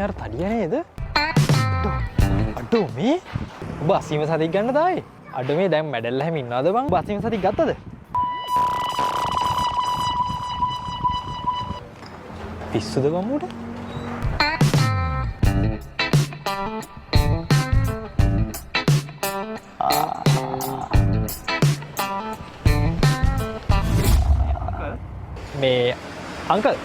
අර තඩිය නේද? අඩෝ මේ ඔබ අසීම සතියක් ගන්න දායි. අඩෝ මේ දැන් මැඩල් හැම ඉන්නවද බං? ඔබ අසීම සතියක් ගත්තද? පිස්සුද බම්මුට? මේ අංකල්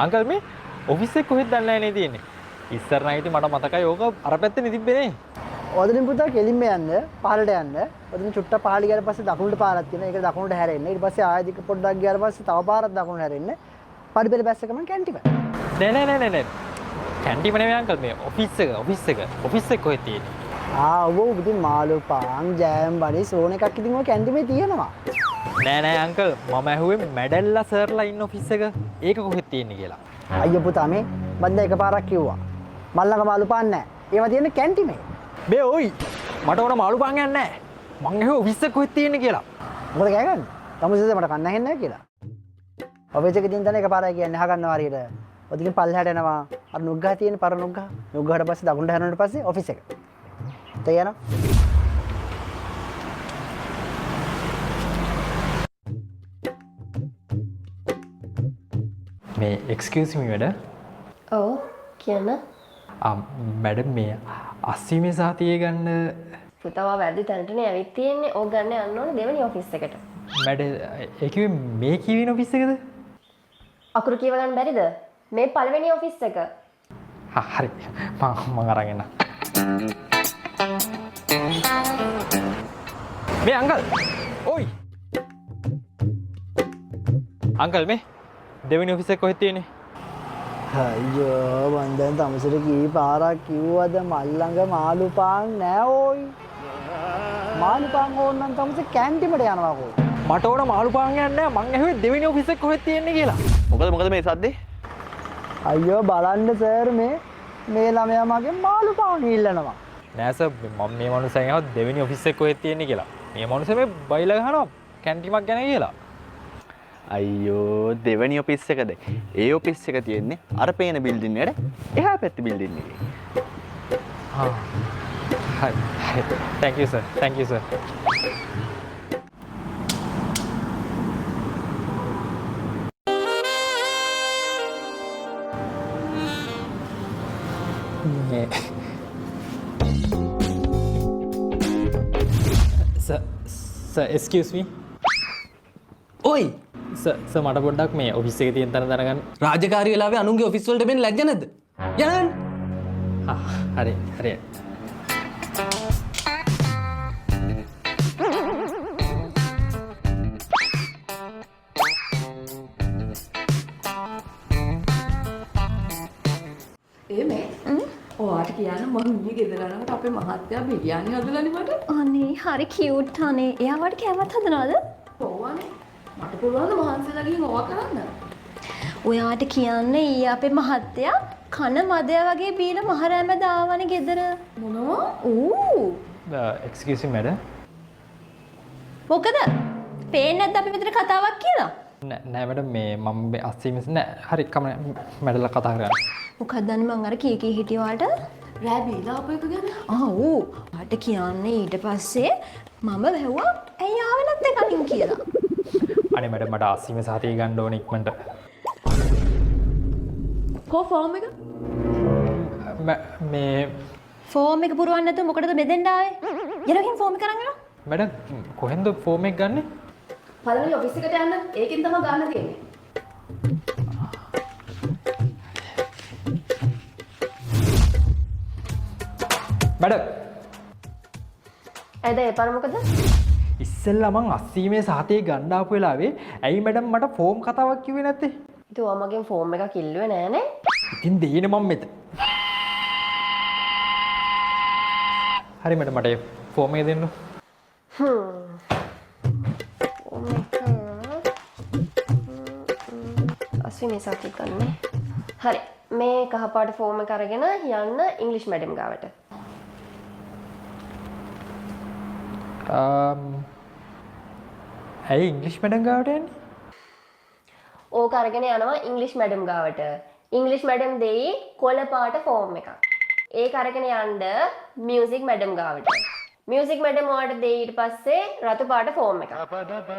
අංකල් මේ ඔෆිස් එක කොහෙද දන්නේ නැහැ නේ තියෙන්නේ. ඉස්සර නම් ඉතින් මට මතකයි ඕක අර පැත්තේ තිබ්බේ නේ. ඔතනින් පුතා කෙලින්ම යන්න පහළට යන්න. ඔතනින් චුට්ටක් පහළ ගියාට පස්සේ දකුණට පාරක් තියෙනවා. ඒක දකුණට හැරෙන්න. ඊට පස්සේ ආයෙත් පොඩ්ඩක් ගියාට පස්සේ තව පාරක් දකුණට හැරෙන්න. පරිපෙල බැස්ස ගමන් කැන්ටිම. නෑ. කැන්ටිම නෙවෙයි අංකල් මේ ඔෆිස් එක කොහෙද තියෙන්නේ? ඔබ ඉතින් මාළු පාන් ජෑම් බඩේ සෝන එකක් ඉතින් ඔය කැන්ටිමේ තියෙනවා. නෑ අංකල් මම ඇහුවේ මැඩල්ලා සර්ලා ඉන්න ඔෆිස් එක ඒක කොහෙද තියෙන්නේ කියලා. අයියෝ පුතා මේ මම දැන් එකපාරක් කිව්වා. මල්ලඟ මාළු පාන් නෑ. ඒවා තියෙන්නේ කැන්ටිමේ. බේ ඔයි මට ඕන මාළු පාන් යන්නේ නෑ. මං ඇහුවේ ඔෆිස් එක කොහෙද තියෙන්නේ කියලා. මොකද කෑ ගන්න? තමුසෙද මට කන්න ඇහෙන්නේ නැහැ කියලා. ඔෆිස් එකේ දින් තන එකපාරයි කියන්නේ අහගන්නවා හරියට. ඔතකින් පල්ලෙහාට එනවා. අර නුග්ගහ තියෙන පර නුග්ගහ. නුග්ගහට පස්සේ දකුණට හැරෙනාට පස්සේ ඔෆිස් එක. තේයන මේ එක්ස්කියුස් මී වැඩ ඔව් කියන්න මැඩම් මේ අස්සීමේ සාතිය ගන්න පුතවා වැඩි තැනටනේ ඇවිත් තියෙන්නේ. ඕක ගන්න යන්න ඕනේ දෙවෙනි ඔෆිස් එකට. මැඩ ඒ කිව්වේ මේ කීවෙන ඔෆිස් එකද? අකුරු කියව ගන්න බැරිද? මේ පළවෙනි ඔෆිස් එක. හරි මම අරන් එන්න. මේ අංකල් ඔයි අංකල් මේ දෙවෙනි ඔෆිස් එක කොහෙද තියෙන්නේ? අයියෝ මං දැන් තමුසෙට කී පාරක් කිව්වද මල්ලඟ මාළු පාන් නෑ ඕයි. මාළු පාන් ඕන නම් තමුසෙ කැන්ටිමට යනවා කෝ. මට ඕන මාළු පාන් යන්නේ නෑ. මං ඇහුවේ දෙවෙනි ඔෆිස් එක කොහෙද තියෙන්නේ කියලා. මොකද මේ සද්දේ? අයියෝ බලන්න සර් මේ ළමයා මගෙන් මාළු පාන් ඉල්ලනවා. නෑ සර් මම මේ මනුස්සයන් අහුව දෙවෙනි ඔෆිස් එක කොහෙද තියෙන්නේ කියලා. මේ මනුස්සයා මේ බයිලා ගහනවා කැන්ටිමක් ගැන කියලා. අයියෝ දෙවෙනි ඔෆිස් එකද? ඒ ඔෆිස් එක තියෙන්නේ අර පේන බිල්ඩින් එකට එහා පැත්තේ බිල්ඩින් එකේ. හරි. Thank you sir. Sir, excuse me. ඔයි සර් මට පොඩ්ඩක් මේ ඔෆිස් එකේ තියෙන තැන දැනගන්න. රාජකාරී වෙලාවේ අනුන්ගේ ඔෆිස් වලට මෙන්න ලැජ්ජ නැද්ද? යන්න. හරි. ඔයාට කියන්න මම ඉන්නේ ගෙදර යනකොට අපේ මහත්තයා බිරියානි හදලානේ මට. අනේ හරි කියුට් අනේ. එයාට කෑමත් හදනවද? ඔව්වනේ. මට පුළුවන් මහන්සියලා ගිහින් ඕවා කරන්න. ඔයාට කියන්න ඊයේ අපේ මහත්තයා කන මදය වගේ බීලා මහරෑම දාවනේ ගෙදර. මොනවා? ඌ. excuse me madam. මොකද? පේන්නේ නැද්ද අපි මෙතන කතාවක් කියලා? නෑ මැඩම් මේ මම අස්සීමස් නෑ. හරි කමන මැඩල්ලා කතා කරගන්න. මොකක්ද දන්නේ මං අර කී හිටිය වාට? රෑ බීලා අප එක ගැන. ඌ. වාට කියන්නේ ඊට පස්සේ මම වැහුවා ඇයි ආවේ නැත්තේ කලින් කියලා. අනේ මැඩම් මට අස්සීමේ සාතිය ගන්න ඕනේ ඉක්මනට. කො ෆෝම් එක? මේ ෆෝම් එක පුරවන්න නැතුව මොකටද මෙතෙන්ට ආවේ? යනකින් ෆෝම් එක අරන් එනවා. මැඩම් කොහෙන්ද ෆෝම් එක ගන්නෙ? පළවෙනි ඔෆිස් එකට යන්න. ඒකෙන් තමයි ගන්න තියෙන්නේ. මැඩම් ඇයිද ඒ පාර මොකද? ඉස්සෙල්ලා මං අස්සීමේ සාතිය ගන්න ආපු වෙලාවේ ඇයි මැඩම් මට ෆෝම් කතාවක් කිව්වේ නැත්තේ? ඉතින් ඔයා මගෙන් ෆෝම් එකක් ඉල්ලුවේ නෑනේ. ඉතින් දෙයිනේ මම මෙතන. හරි මැඩම් මට ෆෝම් එක දෙන්න. අස්විනේ සාතිය ගන්න. හරි. මේ කහපාට ෆෝම් එක අරගෙන යන්න ඉංග්‍රීසි මැඩම් ගාවට. ඇයි ඉංග්‍රීසි මැඩම් ගාවට යන්නේ? ඕක අරගෙන යනවා ඉංග්ලිෂ් මැඩම් ගාවට. ඉංග්ලිෂ් මැඩම් දෙයි කොළ පාට ෆෝම් එකක්. ඒක අරගෙන යන්න මියුසික් මැඩම් ගාවට. මියුසික් මැඩම් ඔයාලට දෙයි ඊට පස්සේ රතු පාට ෆෝම් එකක්.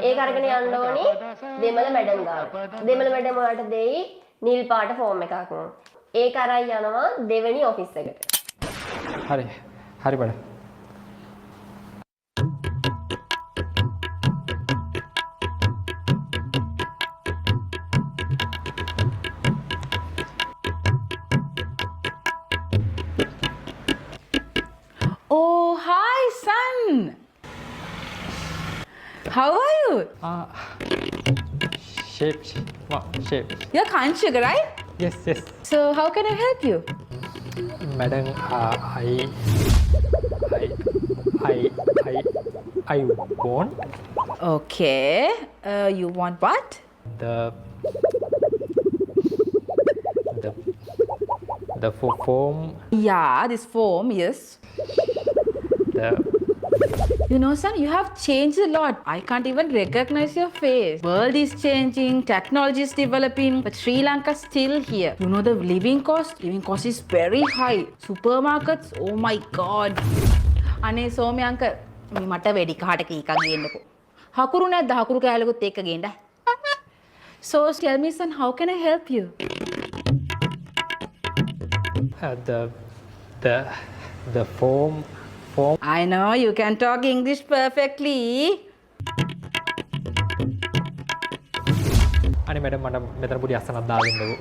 ඒක අරගෙන යන්න ඕනි දෙමළ මැඩම් ගාවට. දෙමළ මැඩම් ඔයාලට දෙයි නිල් පාට ෆෝම් එකක්. ඒක අරන් යනවා දෙවෙනි ඔෆිස් එකට. හරි madam. Oh, hi, son. How are you? Shape. You're Kanchika, right? Yes. So, how can I help you? Madam, I want Okay. You want what? the form, Yeah, this form, yes. You know, son, you have changed a lot. I can't even recognize your face. World is changing, technology is developing, but Sri Lanka is still here. You know the living cost? Living cost is very high. Supermarkets, oh my god. අනේ Somi uncle මේ මට වෙඩි කහට කීකක් ගේන්නකෝ. හකුරු නැද්ද? හකුරු කෑල්ලකුත් එක්ක ගේන්න. So tell me, son, how can I help you? the form. I know you can talk English perfectly. අනේ madam මට මෙතන පොඩි අසනක් දාගෙන්නකෝ.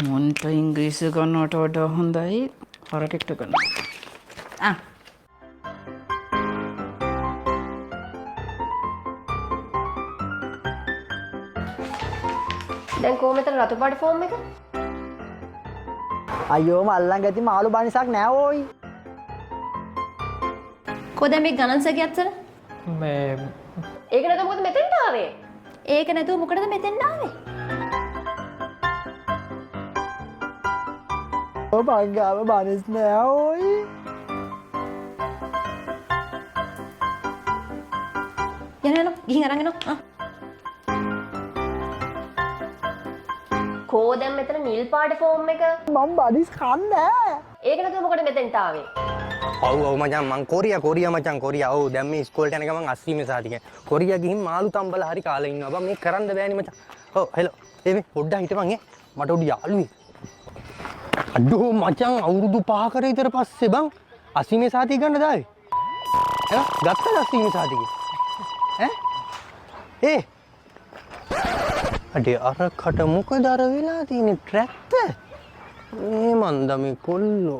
මොන්ට ඉංග්‍රීසි ගන්නට වඩා හොඳයි හරකෙක්ට ගන්න. දැන් කොහොමද රතු පාට ෆෝම් එක? අයියෝ මල්ලන් ගති මාළු බනිසක් නෑ ඕයි. කොහොද මේ ගණන් සැකයක් සර? මේ ඒක නැතුව මොකද මෙතෙන්ට ආවේ? ඒක නැතුව මොකටද මෙතෙන්ට ආවේ? ඔය බංගාව බනිස් නෑ ඕයි. යන්න ගිහින් අරන් එනවා. කෝ දැන් මෙතන නිල් පාට ෆෝම් එක? මම බනිස් කන්නේ. ඒක නැතුව මොකටද මෙතෙන්ට ආවේ? ඔව් මචං මං කොරියා මචං කොරියා. ඔව් දැන් මේ ඉස්කෝලේට යන ගමන් 80 සාතික. කොරියා ගිහින් මාළු තම්බලා හරි කාලා ඉන්නවා. බං මේ කරන්න බෑනේ මචං. ඔව් හෙලෝ. මේ පොඩ්ඩක් හිටපන් මට උඩ යාළුවෙක්. අඩෝ මචං අවුරුදු 5කට විතර පස්සේ බං 80 සාතික ගන්න දාවේ. ගත්තද 80 සාතික? අඩේ අරකට මොකද අර වෙලා තියෙන්නේ ට්‍රැක්ටර්? මේ මන්ද මේ කොල්ලෝ.